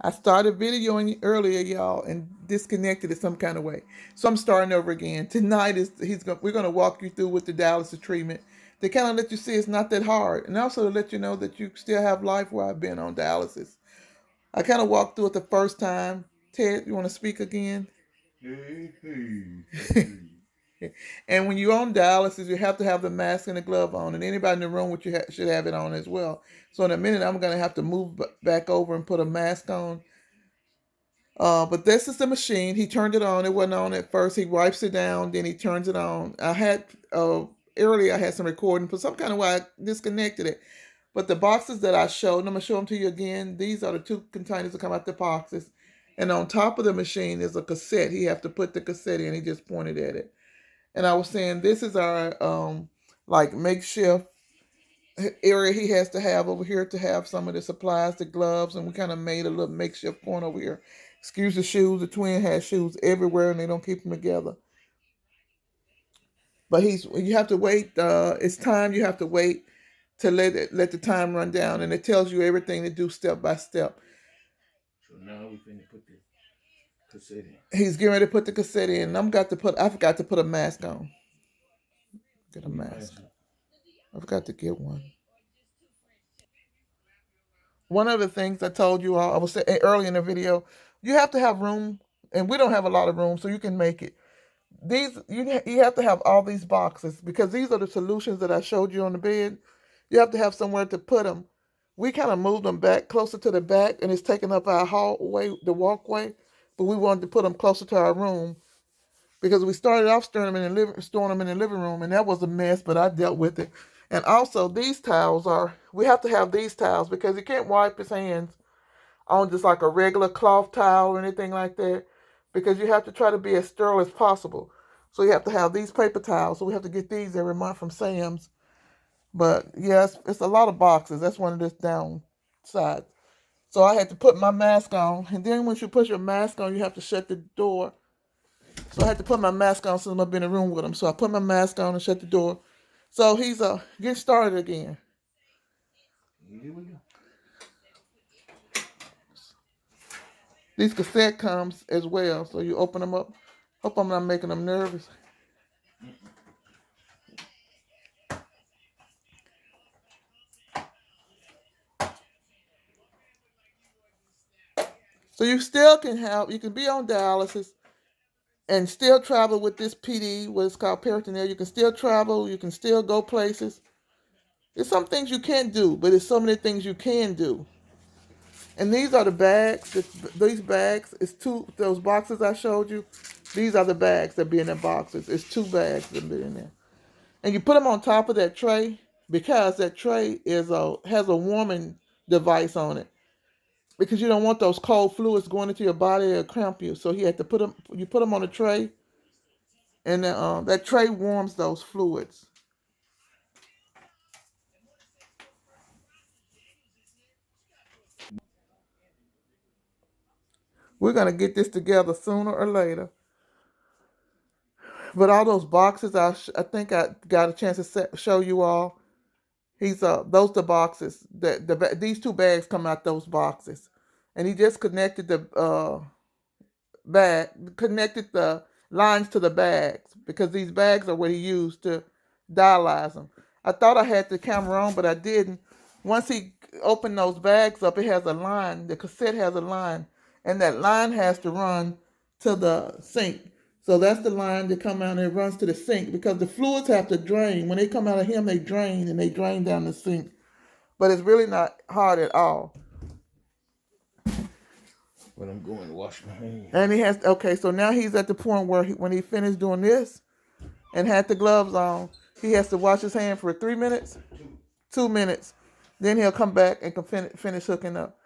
I started videoing earlier, y'all, and disconnected it some kind of way. So I'm starting over again. Tonight we're gonna walk you through with the dialysis treatment to kind of let you see it's not that hard, and also to let you know that you still have life while I've been on dialysis. I kind of walked through it the first time. Ted, you want to speak again? Hey, hey, hey. And when you're on dialysis, you have to have the mask and the glove on, and anybody in the room with you should have it on as well. So in a minute, I'm gonna have to move back over and put a mask on. But this is the machine. He turned it on. It wasn't on at first. He wipes it down, then he turns it on. I had earlier I had some recording, for some kind of way I disconnected it. But the boxes that I showed, and I'm gonna show them to you again. These are the two containers that come out the boxes, and on top of the machine is a cassette. He have to put the cassette in. He just pointed at it, and I was saying this is our like makeshift area he has to have over here to have some of the supplies, the gloves, and we kind of made a little makeshift corner over here. Excuse the shoes. The twin has shoes everywhere, and they don't keep them together. But you have to wait. It's time you have to wait to let the time run down, and it tells you everything to do step by step. So now we finna put the cassette in. He's getting ready to put the cassette in. I forgot to put a mask on. Get a mask. I forgot to get one. One of the things I told you all, I was saying early in the video, you have to have room, and we don't have a lot of room, so you can make it. You have to have all these boxes because these are the solutions that I showed you on the bed. You have to have somewhere to put them. We kind of moved them back closer to the back, and it's taking up our hallway, the walkway. But we wanted to put them closer to our room because we started off storing them in the living room, and that was a mess. But I dealt with it. And also, we have to have these towels because he can't wipe his hands on just like a regular cloth towel or anything like that because you have to try to be as sterile as possible. So you have to have these paper towels. So we have to get these every month from Sam's. But yes, it's a lot of boxes. That's one of the downsides. So I had to put my mask on. And then once you put your mask on, you have to shut the door. So I had to put my mask on since I've been in the room with him. So I put my mask on and shut the door. So he's getting started again. Here we go. These cassette comes as well, so you open them up. Hope I'm not making them nervous. So you can be on dialysis and still travel with this PD, what is called peritoneal. You can still travel, you can still go places. There's some things you can't do, but there's so many things you can do. And these are the bags. These bags is those boxes I showed you. These are the bags that be in the boxes. It's two bags that be in there. And you put them on top of that tray because that tray has a warming device on it. Because you don't want those cold fluids going into your body or cramp you. So he had to you put them on a tray, and that tray warms those fluids. We're gonna get this together sooner or later. But all those boxes, I think I got a chance to show you all. Those the boxes that these two bags come out those boxes, and he just connected connected the lines to the bags because these bags are what he used to dialyze them. I thought I had the camera on, but I didn't. Once he opened those bags up, it has a line. The cassette has a line, and that line has to run to the sink. So that's the line that come out and it runs to the sink because the fluids have to drain. When they come out of him, they drain and they drain down the sink. But it's really not hard at all. But I'm going to wash my hands. And he has so now he's at the point where when he finished doing this and had the gloves on, he has to wash his hand for 3 minutes, 2 minutes. Then he'll come back and can finish hooking up.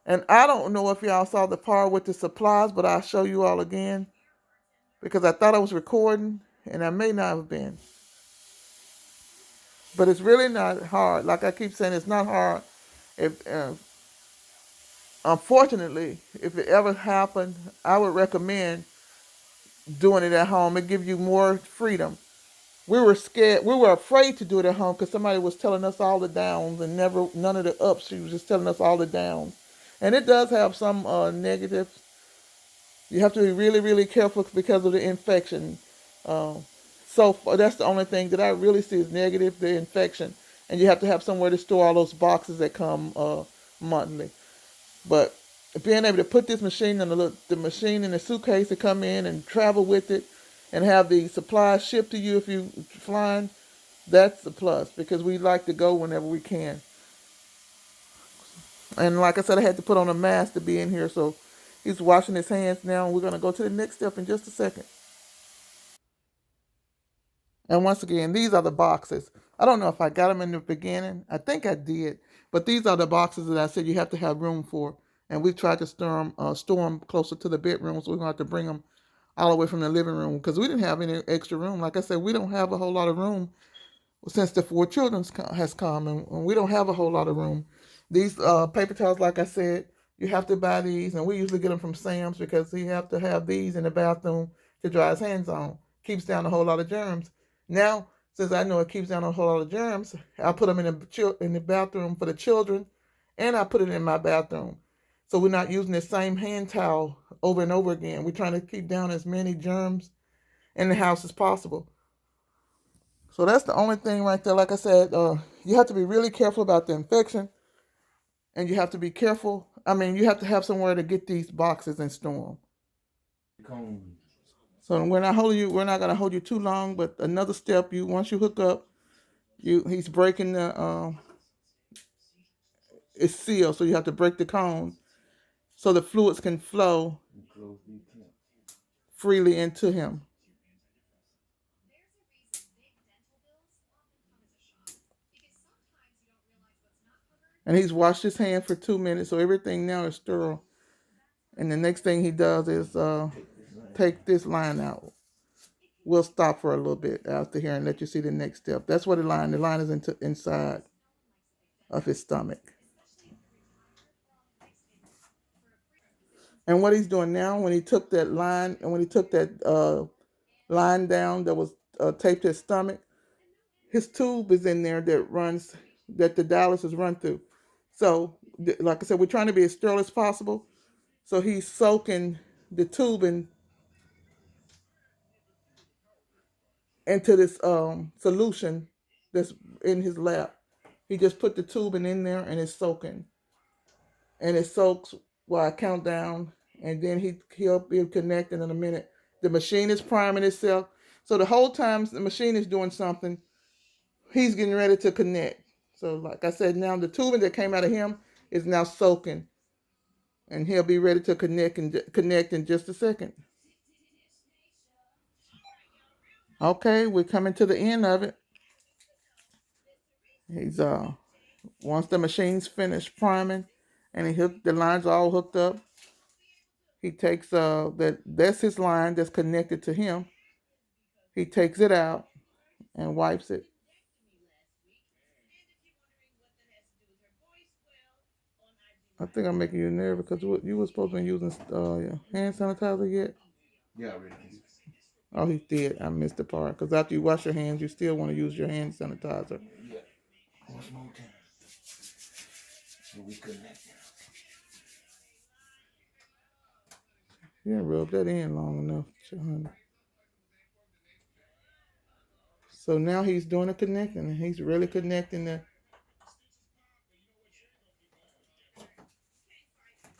And I don't know if y'all saw the part with the supplies, but I'll show you all again because I thought I was recording and I may not have been. But it's really not hard. Like I keep saying, it's not hard. If Unfortunately, if it ever happened, I would recommend doing it at home. It gives you more freedom. We were scared. We were afraid to do it at home because somebody was telling us all the downs and none of the ups. She was just telling us all the downs. And it does have some negative. You have to be really, really careful because of the infection. Uh, that's the only thing that I really see is negative, the infection. And you have to have somewhere to store all those boxes that come monthly. But being able to put this machine in the machine in the suitcase to come in and travel with it and have the supplies shipped to you if you flying, that's a plus because we like to go whenever we can. And like I said, I had to put on a mask to be in here, so he's washing his hands now, and we're going to go to the next step in just a second. And once again, these are the boxes. I don't know if I got them in the beginning. I think I did. But these are the boxes that I said you have to have room for. And we tried to store them closer to the bedroom, so we're going to have to bring them all the way from the living room because we didn't have any extra room. Like I said, we don't have a whole lot of room since the four children has come, and we don't have a whole lot of room. These paper towels, like I said, you have to buy these, and we usually get them from Sam's because you have to have these in the bathroom to dry his hands on. Keeps down a whole lot of germs. Now, since I know it keeps down a whole lot of germs, I put them in the bathroom for the children, and I put it in my bathroom. So we're not using the same hand towel over and over again. We're trying to keep down as many germs in the house as possible. So that's the only thing right there. Like I said, you have to be really careful about the infection, and you have to be careful. I mean, you have to have somewhere to get these boxes and store them. So we're not gonna hold you too long. But another step, once you hook up, he's breaking it's sealed, so you have to break the cone so the fluids can flow freely into him. And he's washed his hand for 2 minutes, so everything now is sterile. And the next thing he does is take this line out. We'll stop for a little bit after here and let you see the next step. That's what the line is inside of his stomach. And what he's doing now, when he took that line and when he took that line down that was taped to his stomach, his tube is in there that the dialysis run through. So, like I said, we're trying to be as sterile as possible. So he's soaking the tubing into this solution that's in his lap. He just put the tubing in there and it's soaking. And it soaks while I count down, and then he'll be connecting in a minute. The machine is priming itself. So the whole time the machine is doing something, he's getting ready to connect. So like I said, now the tubing that came out of him is now soaking. And he'll be ready to connect in just a second. Okay, we're coming to the end of it. He's once the machine's finished priming and the lines are all hooked up, he takes that's his line that's connected to him. He takes it out and wipes it. I think I'm making you nervous because you were supposed to be using hand sanitizer yet? Yeah, I already did. Oh, he did. I missed the part because after you wash your hands, you still want to use your hand sanitizer. Yeah. One more time. So we connect. Yeah, rub that in long enough, honey. So now he's doing the connecting, and he's really connecting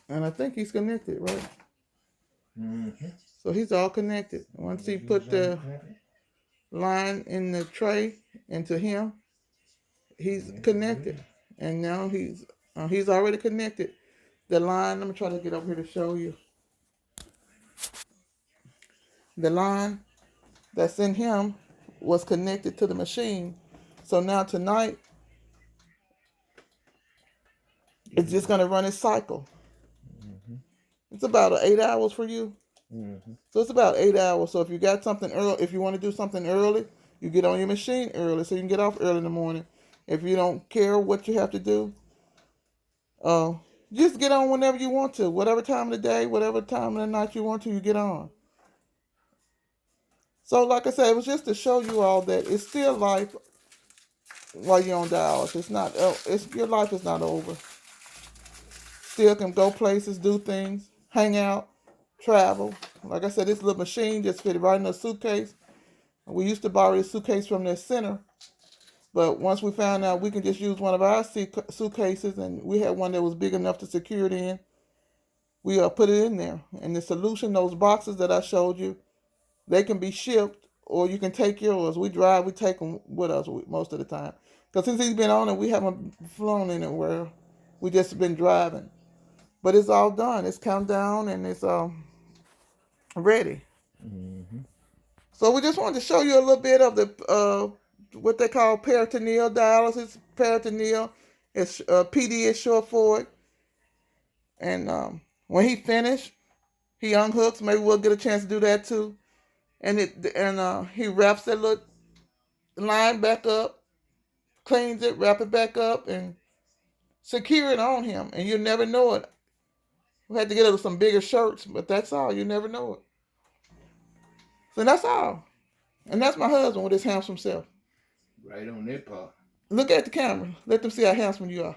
and I think he's connected, right? Mm-hmm. So he's all connected. Once he put the line in the tray into him, he's connected, and now he's already connected. The line. Let me try to get over here to show you. The line that's in him was connected to the machine. So now tonight, it's just going to run its cycle. Mm-hmm. It's about 8 hours for you. Mm-hmm. So it's about 8 hours. So if you got something early, if you want to do something early, you get on your machine early so you can get off early in the morning. If you don't care what you have to do, uh, just get on whenever you want to. Whatever time of the day, whatever time of the night you want to, you get on. So like I said, it was just to show you all that it's still life while you're on dialysis. It's not. Your life is not over. still can go places, do things, hang out, travel. Like I said, this little machine just fit right in a suitcase. We used to borrow this suitcase from their center, but once we found out we can just use one of our suitcases, and we had one that was big enough to secure it in, we put it in there. And the solution, those boxes that I showed you, they can be shipped, or you can take yours. We take them with us most of the time. Because since he's been on it, we haven't flown anywhere. We just been driving. But it's all done. It's countdown and it's ready. Mm-hmm. So we just wanted to show you a little bit of the what they call peritoneal dialysis. Peritoneal is PD is short for it. And when he finished, he unhooks. Maybe we'll get a chance to do that too. And he wraps that little line back up, cleans it, wrap it back up, and secure it on him. And you never know it. We had to get some bigger shirts, but that's all. You never know it. So that's all. And that's my husband with his handsome self. Right on that part. Look at the camera. Let them see how handsome you are.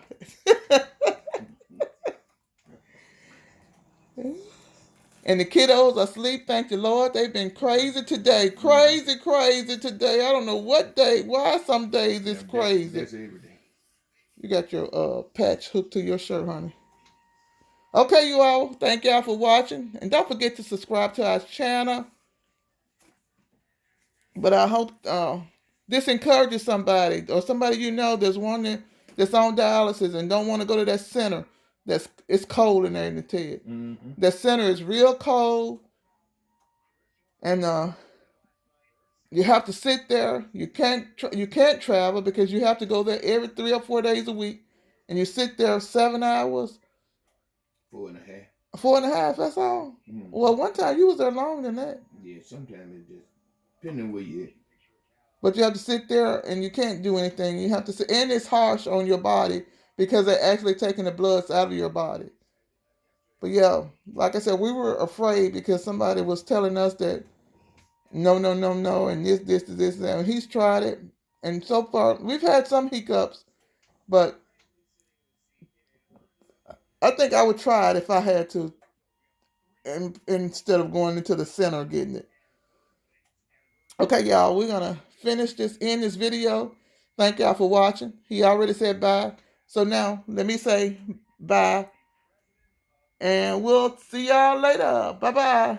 And the kiddos are asleep. Thank you, Lord. They've been crazy today. Crazy today. I don't know what day. Why some days it's crazy. That's every day. You got your patch hooked to your shirt, honey. Okay, you all. Thank y'all for watching. And don't forget to subscribe to our channel. But I hope this encourages somebody, or somebody you know that's that's on dialysis and don't want to go to that center. It's cold in there in the TED. Mm-hmm. That center is real cold, and you have to sit there. You can't travel because you have to go there every 3 or 4 days a week, and you sit there 7 hours. 4.5. 4.5. That's all. Mm-hmm. Well, one time you was there longer than that. Yeah, sometimes it's just depending where you at. But you have to sit there and you can't do anything. You have to sit, and it's harsh on your body because they're actually taking the bloods out of your body. But yeah, like I said, we were afraid because somebody was telling us that no, and this, and he's tried it, and so far we've had some hiccups, but I think I would try it if I had to, instead of going into the center getting it. Okay, y'all, we're gonna finish in this video. Thank y'all for watching. He already said bye. So now let me say bye. And we'll see y'all later. Bye-bye.